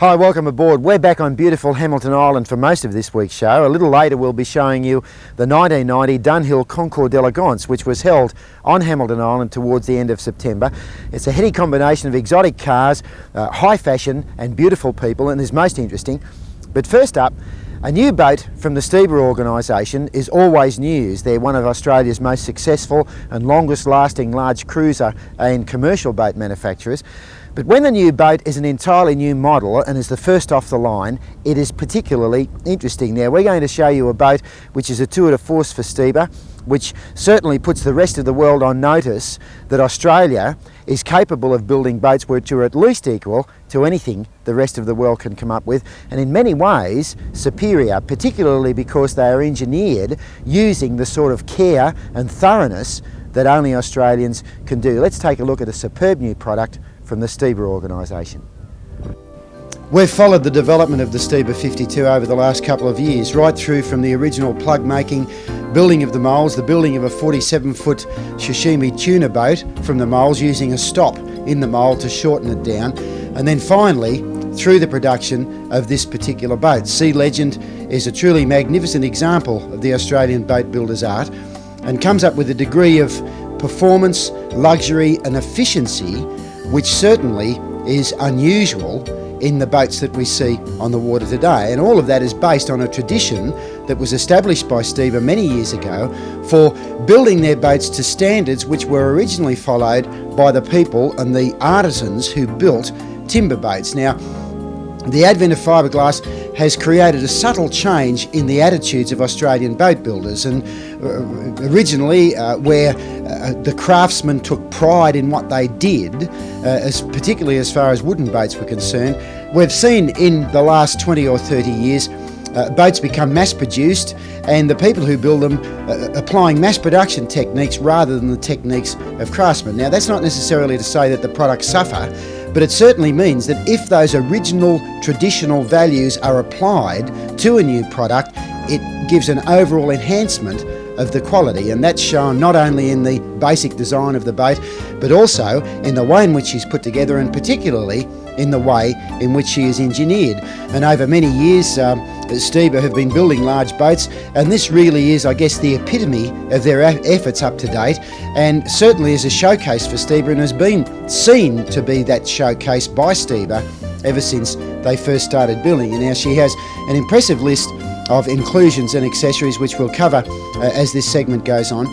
Hi, welcome aboard. We're back on beautiful Hamilton Island for most of this week's show. A little later we'll be showing you the 1990 Dunhill Concours d'Elegance, which was held on Hamilton Island towards the end of September. It's a heady combination of exotic cars, high fashion and beautiful people, and is most interesting. But first up, a new boat from the Steber organisation is always news. They're one of Australia's most successful and longest lasting large cruiser and commercial boat manufacturers. But when the new boat is an entirely new model and is the first off the line, it is particularly interesting. Now we're going to show you a boat which is a tour de force for Steber, which certainly puts the rest of the world on notice that Australia is capable of building boats which are at least equal to anything the rest of the world can come up with, and in many ways superior, particularly because they are engineered using the sort of care and thoroughness that only Australians can do. Let's take a look at a superb new product from the Steber organisation. We've followed the development of the Steber 52 over the last couple of years, right through from the original plug making, building of the moulds, the building of a 47-foot sashimi tuna boat from the moulds using a stop in the mould to shorten it down, and then finally through the production of this particular boat. Sea Legend is a truly magnificent example of the Australian boat builder's art and comes up with a degree of performance, luxury and efficiency which certainly is unusual in the boats that we see on the water today. And all of that is based on a tradition that was established by Steber many years ago for building their boats to standards which were originally followed by the people and the artisans who built timber boats. Now, the advent of fiberglass has created a subtle change in the attitudes of Australian boat builders, and originally where the craftsmen took pride in what they did, particularly as far as wooden boats were concerned, we've seen in the last 20 or 30 years boats become mass produced, and the people who build them applying mass production techniques rather than the techniques of craftsmen. Now that's not necessarily to say that the products suffer, but it certainly means that if those original traditional values are applied to a new product, it gives an overall enhancement of the quality, and that's shown not only in the basic design of the boat but also in the way in which she's put together, and particularly in the way in which she is engineered. And over many years Steber have been building large boats, and this really is, I guess, the epitome of their efforts up to date, and certainly is a showcase for Steber, and has been seen to be that showcase by Steber ever since they first started building. And now she has an impressive list of inclusions and accessories which we'll cover as this segment goes on.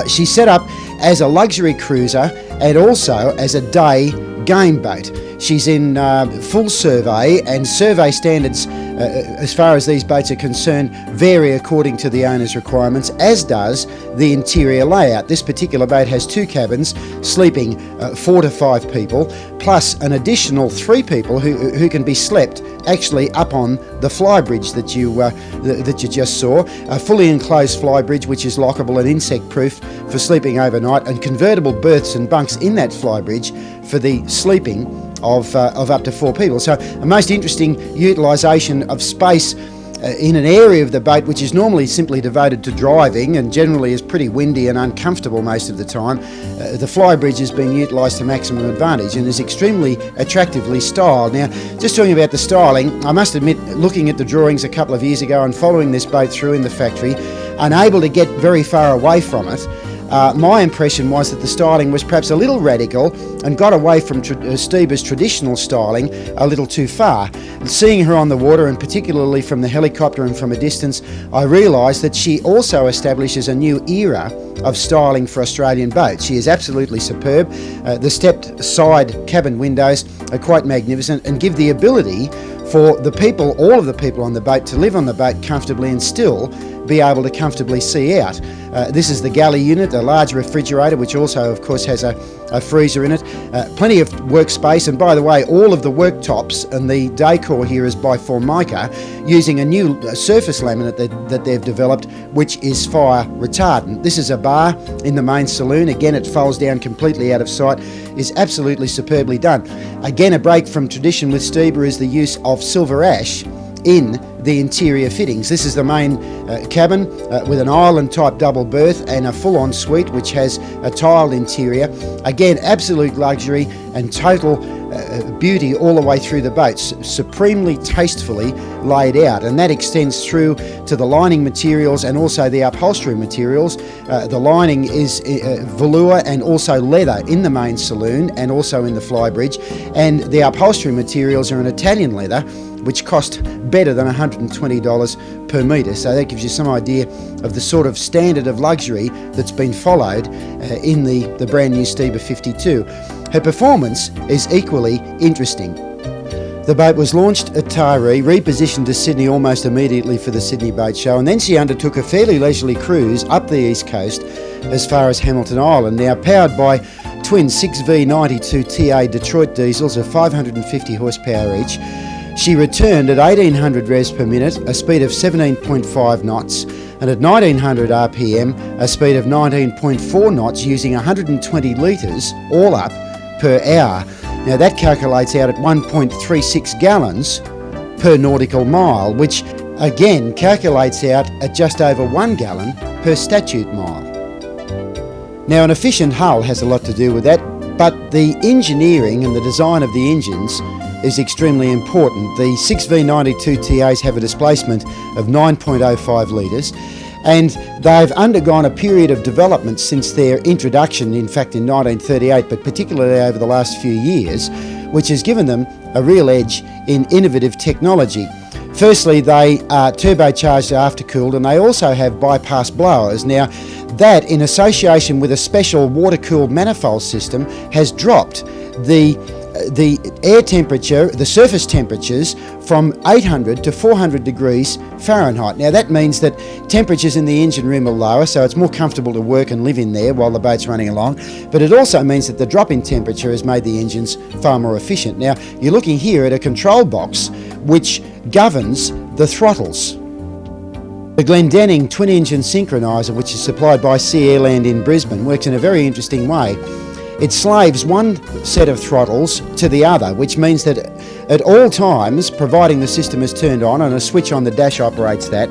She's set up as a luxury cruiser and also as a day game boat. She's in full survey, and survey standards as far as these boats are concerned vary according to the owner's requirements, as does the interior layout. This particular boat has 2 cabins sleeping 4 to 5 people, plus an additional 3 people who can be slept actually up on the flybridge that you just saw. A fully enclosed flybridge which is lockable and insect proof for sleeping overnight, and convertible berths and bunks in that flybridge for the sleeping of up to 4 people. So a most interesting utilisation of space in an area of the boat which is normally simply devoted to driving and generally is pretty windy and uncomfortable most of the time. The flybridge is being utilised to maximum advantage and is extremely attractively styled. Now, just talking about the styling, I must admit, looking at the drawings a couple of years ago and following this boat through in the factory, unable to get very far away from it, my impression was that the styling was perhaps a little radical and got away from Steber's traditional styling a little too far. Seeing her on the water, and particularly from the helicopter and from a distance, I realised that she also establishes a new era of styling for Australian boats. She is absolutely superb. The stepped side cabin windows are quite magnificent and give the ability for the people, all of the people on the boat, to live on the boat comfortably and still be able to comfortably see out. This is the galley unit, a large refrigerator which also of course has a freezer in it. Plenty of workspace, and by the way, all of the worktops and the decor here is by Formica, using a new surface laminate that they've developed which is fire retardant. This is a bar in the main saloon. Again, it folds down completely out of sight. Is absolutely superbly done. Again, a break from tradition with Steber is the use of silver ash in the interior fittings. This is the main cabin with an island type double berth and a full-on suite which has a tiled interior. Again, absolute luxury and total beauty all the way through the boat, supremely tastefully laid out, and that extends through to the lining materials and also the upholstery materials. The lining is velour and also leather in the main saloon and also in the flybridge, and the upholstery materials are an Italian leather which cost better than $120 per metre. So that gives you some idea of the sort of standard of luxury that's been followed in the brand new Steber 52. Her performance is equally interesting. The boat was launched at Taree, repositioned to Sydney almost immediately for the Sydney Boat Show, and then she undertook a fairly leisurely cruise up the east coast as far as Hamilton Island. Now powered by twin 6V92 TA Detroit diesels of 550 horsepower each, she returned at 1800 revs per minute, a speed of 17.5 knots, and at 1900 RPM, a speed of 19.4 knots using 120 litres, all up, per hour. Now that calculates out at 1.36 gallons per nautical mile, which again calculates out at just over 1 gallon per statute mile. Now an efficient hull has a lot to do with that, but the engineering and the design of the engines is extremely important. The 6V92 TAs have a displacement of 9.05 litres, and they've undergone a period of development since their introduction, in fact in 1938, but particularly over the last few years, which has given them a real edge in innovative technology. Firstly, they are turbocharged aftercooled, and they also have bypass blowers. Now, that in association with a special water-cooled manifold system has dropped the air temperature, the surface temperatures, from 800 to 400 degrees Fahrenheit. Now that means that temperatures in the engine room are lower, so it's more comfortable to work and live in there while the boat's running along, but it also means that the drop in temperature has made the engines far more efficient. Now you're looking here at a control box which governs the throttles. The Glendenning twin-engine synchroniser, which is supplied by Sea Airland in Brisbane, works in a very interesting way. It slaves one set of throttles to the other, which means that at all times, providing the system is turned on and a switch on the dash operates that,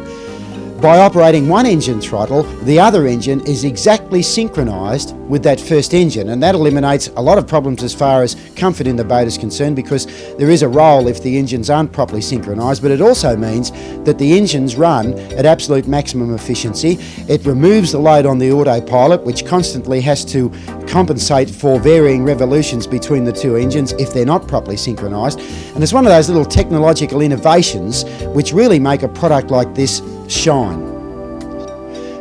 by operating one engine throttle, the other engine is exactly synchronised with that first engine, and that eliminates a lot of problems as far as comfort in the boat is concerned, because there is a roll if the engines aren't properly synchronised, but it also means that the engines run at absolute maximum efficiency. It removes the load on the autopilot, which constantly has to compensate for varying revolutions between the two engines if they're not properly synchronised, and it's one of those little technological innovations which really make a product like this shine.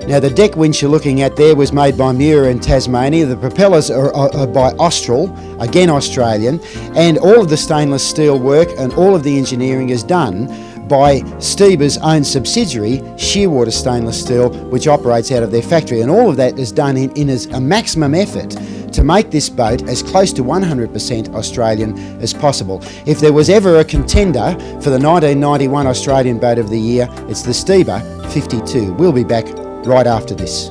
Now the deck winch you're looking at there was made by Mura in Tasmania. The propellers are by Austral, again Australian, and all of the stainless steel work and all of the engineering is done by Steber's own subsidiary, Shearwater Stainless Steel, which operates out of their factory, and all of that is done in a maximum effort to make this boat as close to 100% Australian as possible. If there was ever a contender for the 1991 Australian Boat of the Year, it's the Steber 52. We'll be back right after this.